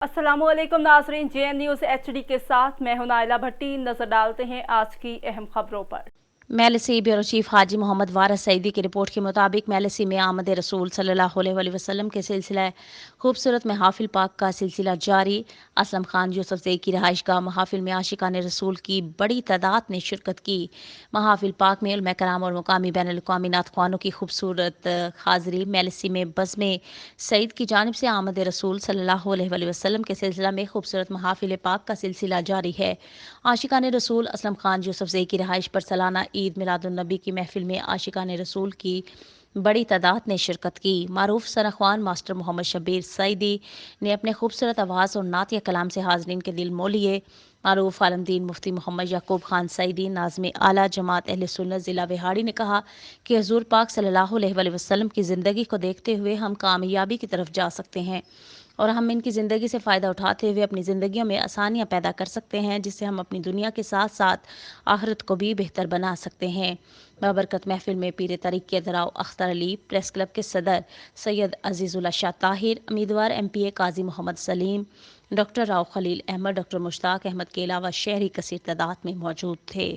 अस्सलाम वालेकुम नाजरीन, JN न्यूज़ HD के साथ मैं हूं नाइला भट्टी। नजर डालते हैं आज की अहम खबरों पर। मेलसी ब्यूरो चीफ हाजी मोहम्मद वारस सईदी की रिपोर्ट के मुताबिक मेलसी में आमद रसूल सल्लल्लाहु अलैहि वसल्लम के सिलसिला खूबसूरत महाफिल पाक का सिलसिला जारी। असलम खान यूसुफ जई की रहाइश गाह महाफिल में आशिकान रसूल की बड़ी तादाद ने शिरकत की। महाफिल पाक में उलमा कराम और मुकामी बैन अल-अक़वामी नातख़्वानों की खूबसूरत हाज़िरी। मेलसी में बज़्म सईद की जानिब से आमद रसूल सल्लल्लाहु अलैहि वसल्लम के सिलसिला में खूबसूरत महाफिल पाक का सिलसिला जारी है। आशिकान रसूल असलम खान यूसुफ जई की रहाइश पर सालाना ईद मिलादुन्नबी की महफिल में आशिकान रसूल की बड़ी तादाद ने शिरकत की। मारूफ सराख्वान मास्टर मोहम्मद शब्बीर सईदी ने अपने खूबसूरत आवाज़ और नातिया कलाम से हाज़रीन के दिल मोह लिए। मारूफ आलमदीन मुफ्ती मोहम्मद याकूब खान सईदी नाज़िम आला जमात अहले सुन्नत ज़िला बिहाड़ी ने कहा कि हज़ूर पाक सल्लल्लाहु अलैहि वसल्लम की ज़िंदगी को देखते हुए हम कामयाबी की तरफ जा सकते हैं और हम इनकी ज़िंदगी से फ़ायदा उठाते हुए अपनी ज़िंदगियों में आसानियाँ पैदा कर सकते हैं, जिससे हम अपनी दुनिया के साथ साथ आखिरत को भी बेहतर बना सकते हैं। बाबरकत महफिल में पीर तरीक़त दराव अख्तर अली, प्रेस क्लब के सदर सैयद अजीज़ुल्लाह शाह ताहिर, उम्मीदवार MPA काजी मोहम्मद सलीम, डॉक्टर राव खलील अहमद, डॉक्टर मुश्ताक अहमद के अलावा शहरी कसीर तादाद में मौजूद थे।